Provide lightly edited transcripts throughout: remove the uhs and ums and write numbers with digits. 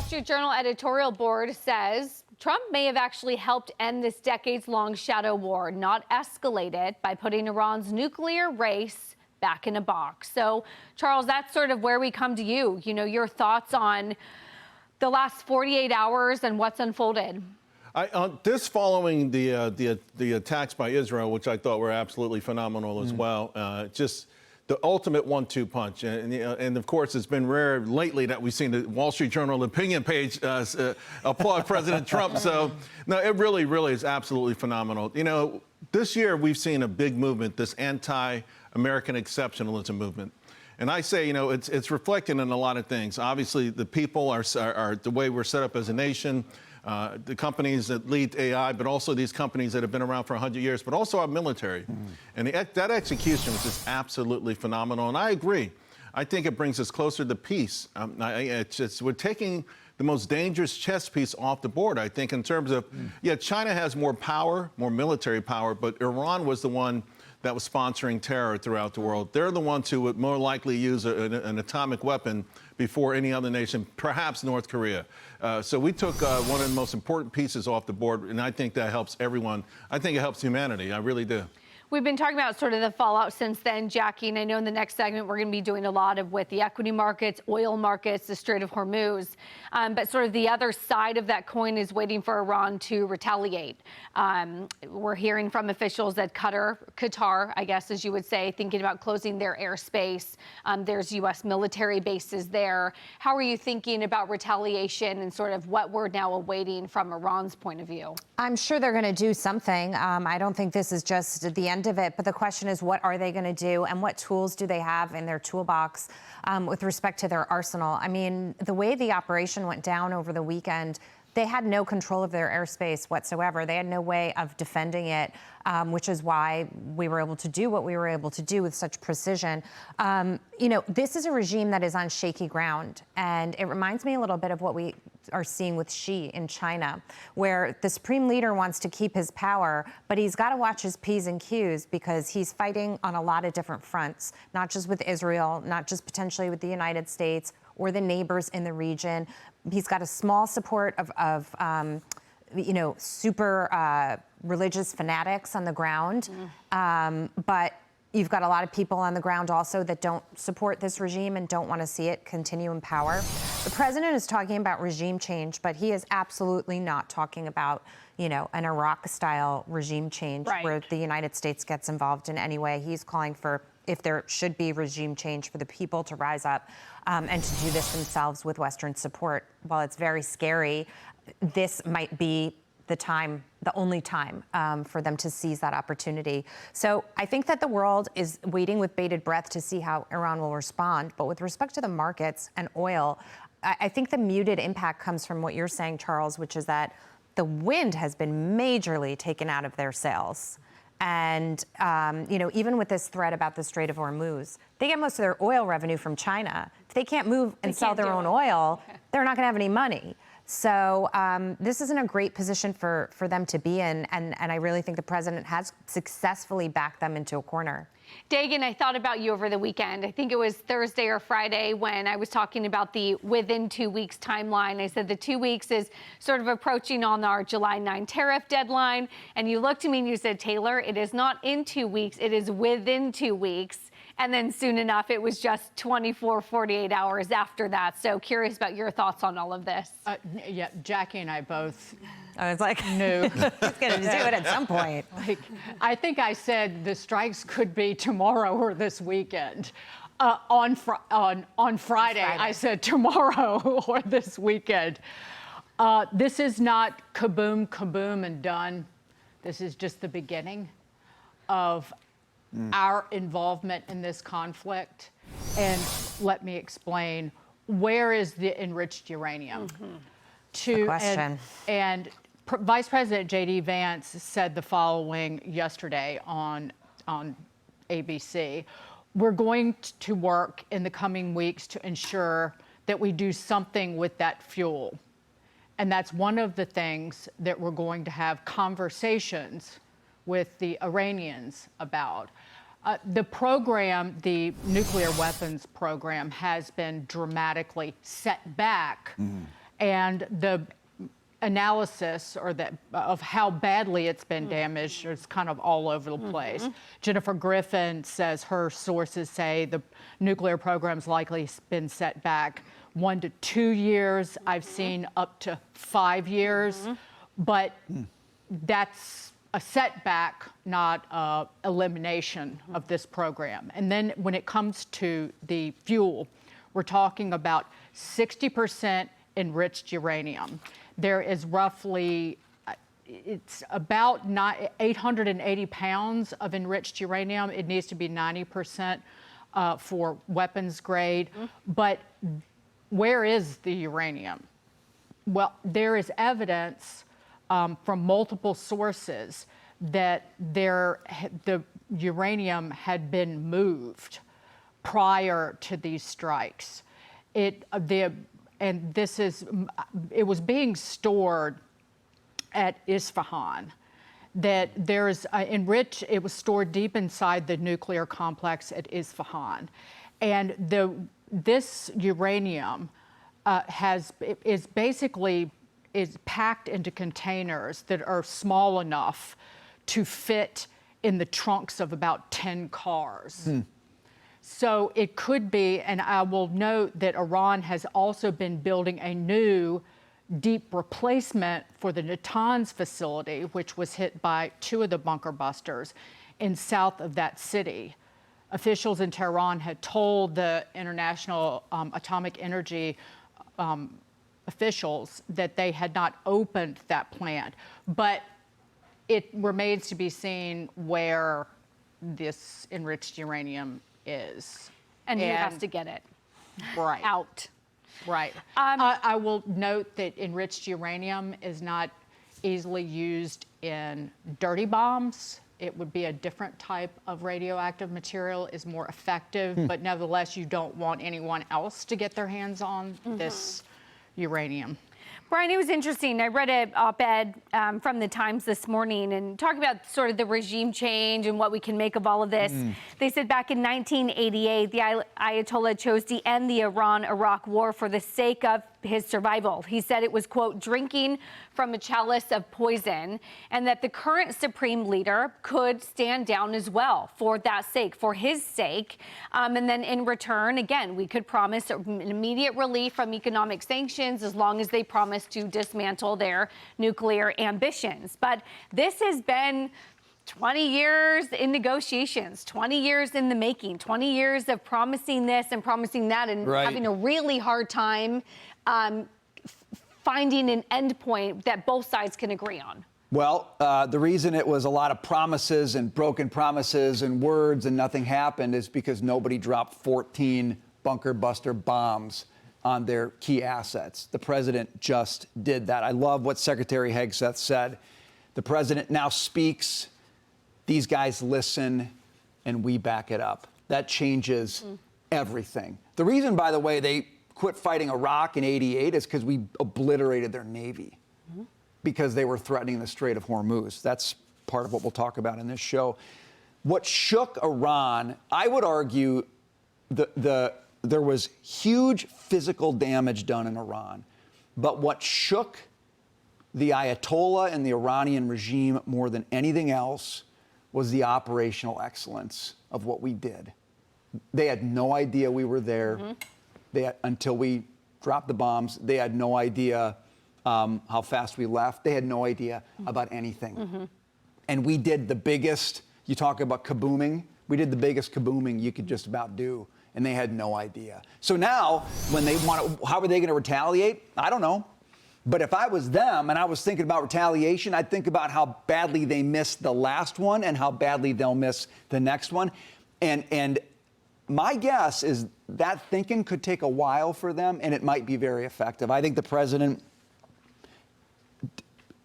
Wall Street Journal editorial board says Trump may have actually helped end this decades-long shadow war, not escalate it, by putting Iran's nuclear race back in a box. So, Charles, that's sort of where we come to you. You know, your thoughts on the last 48 hours and what's unfolded. This following the attacks by Israel, which I thought were absolutely phenomenal as well, just the ultimate 1-2 punch. And of course, it's been rare lately that we've seen the Wall Street Journal opinion page applaud President Trump. So, no, it really, really is absolutely phenomenal. You know, this year we've seen a big movement, this anti-American exceptionalism movement. And I say, you know, it's reflected in a lot of things. Obviously, the people are the way we're set up as a nation. The companies that lead AI, but also these companies that have been around for 100 years, but also our military. And that execution was just absolutely phenomenal. And I agree. I think it brings us closer to peace. We're taking the most dangerous chess piece off the board, I think, in terms of, yeah, China has more power, more military power, but Iran was the one that was sponsoring terror throughout the world. They're the ones who would more likely use an atomic weapon before any other nation, perhaps North Korea. So we took one of the most important pieces off the board, and I think that helps everyone. I think it helps humanity. I really do. We've been talking about sort of the fallout since then, Jackie, and I know in the next segment we're going to be doing a lot with the equity markets, oil markets, the Strait of Hormuz. But sort of the other side of that coin is waiting for Iran to retaliate. We're hearing from officials that Qatar, I guess, as you would say, thinking about closing their airspace. There's U.S. military bases there. How are you thinking about retaliation and sort of what we're now awaiting from Iran's point of view? I'm sure they're going to do something. I don't think this is just the end of it, but the question is, what are they going to do and what tools do they have in their toolbox with respect to their arsenal? I mean, the way the operation went down over the weekend, they had no control of their airspace whatsoever. They had no way of defending it, which is why we were able to do what we were able to do with such precision. You know, this is a regime that is on shaky ground, and it reminds me a little bit of what we are seeing with Xi in China, where the supreme leader wants to keep his power, but he's got to watch his P's and Q's because he's fighting on a lot of different fronts, not just with Israel, not just potentially with the United States or the neighbors in the region. He's got a small support of you know, super religious fanatics on the ground, but you've got a lot of people on the ground also that don't support this regime and don't want to see it continue in power. The president is talking about regime change, but he is absolutely not talking about, you know, an Iraq-style regime change where the United States gets involved in any way. He's calling for, if there should be regime change, for the people to rise up and to do this themselves with Western support. While it's very scary, this might be the time, the only time for them to seize that opportunity. So I think that the world is waiting with bated breath to see how Iran will respond. But with respect to the markets and oil, I think the muted impact comes from what you're saying, Charles, which is that the wind has been majorly taken out of their sails. And, you know, even with this threat about the Strait of Hormuz, they get most of their oil revenue from China. If they can't move and sell their own oil, they're not going to have any money. So this isn't a great position for them to be in. And I really think the president has successfully backed them into a corner. Dagen, I thought about you over the weekend. I think it was Thursday or Friday when I was talking about the within 2 weeks timeline. I said the 2 weeks is sort of approaching on our July 9 tariff deadline. And you looked at me and you said, Taylor, it is not in 2 weeks, it is within 2 weeks. And then soon enough, it was just 24, 48 hours after that. So curious about your thoughts on all of this. Yeah, Jackie and I both I was like, knew. He's going to do it at some point. Like, I think I said the strikes could be tomorrow or this weekend. On Friday, I said tomorrow or this weekend. This is not kaboom, kaboom, and done. This is just the beginning of our involvement in this conflict. And let me explain, where is the enriched uranium? Good question. And Vice President J.D. Vance said the following yesterday on ABC. We're going to work in the coming weeks to ensure that we do something with that fuel. And that's one of the things that we're going to have conversations with the Iranians about. The program, the nuclear weapons program, has been dramatically set back. And the analysis of how badly it's been damaged is kind of all over the place. Jennifer Griffin says her sources say the nuclear program's likely been set back 1 to 2 years. I've seen up to 5 years, but that's a setback, not a elimination of this program. And then when it comes to the fuel, we're talking about 60% enriched uranium. There is roughly, it's about 880 pounds of enriched uranium. It needs to be 90% for weapons grade. But where is the uranium? Well, there is evidence from multiple sources that the uranium had been moved prior to these strikes. It was being stored at Isfahan. That there's it was stored deep inside the nuclear complex at Isfahan, and this uranium is packed into containers that are small enough to fit in the trunks of about 10 cars. So it could be, and I will note that Iran has also been building a new deep replacement for the Natanz facility, which was hit by 2 of the bunker busters in south of that city. Officials in Tehran had told the International Atomic Energy officials that they had not opened that plant, but it remains to be seen where this enriched uranium is. And who has to get it out. Right. I will note that enriched uranium is not easily used in dirty bombs. It would be a different type of radioactive material, is more effective, but nevertheless, you don't want anyone else to get their hands on this uranium. Brian, it was interesting. I read an op-ed from the Times this morning and talking about sort of the regime change and what we can make of all of this. They said back in 1988, the Ayatollah chose to end the Iran-Iraq war for the sake of his survival. He said it was, quote, drinking from a chalice of poison, and that the current supreme leader could stand down as well for that sake, for his sake. And then in return, again, we could promise an immediate relief from economic sanctions as long as they promise to dismantle their nuclear ambitions. But this has been 20 years in negotiations, 20 years in the making, 20 years of promising this and promising that, and having a really hard time finding an end point that both sides can agree on. Well, the reason it was a lot of promises and broken promises and words and nothing happened is because nobody dropped 14 bunker buster bombs on their key assets. The president just did that. I love what Secretary Hegseth said. The president now speaks, these guys listen, and we back it up. That changes everything. The reason, by the way, they quit fighting Iraq in '88 is because we obliterated their Navy because they were threatening the Strait of Hormuz. That's part of what we'll talk about in this show. What shook Iran, I would argue, there was huge physical damage done in Iran. But what shook the Ayatollah and the Iranian regime more than anything else was the operational excellence of what we did. They had no idea we were there. Until we dropped the bombs. They had no idea how fast we left. They had no idea about anything. And we did the biggest, you talk about kabooming, we did the biggest kabooming you could just about do. And they had no idea. So now, when they how are they going to retaliate? I don't know. But if I was them and I was thinking about retaliation, I'd think about how badly they missed the last one and how badly they'll miss the next one. And my guess is that thinking could take a while for them, and it might be very effective. I think the president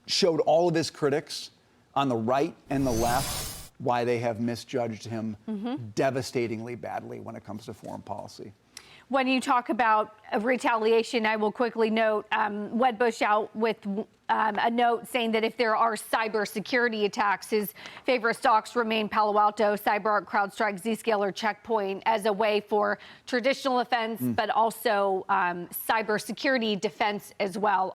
showed all of his critics on the right and the left why they have misjudged him devastatingly badly when it comes to foreign policy. When you talk about retaliation, I will quickly note Wedbush out with a note saying that if there are cybersecurity attacks, his favorite stocks remain Palo Alto, CyberArk, CrowdStrike, Zscaler, Checkpoint as a way for traditional offense, but also cybersecurity defense as well.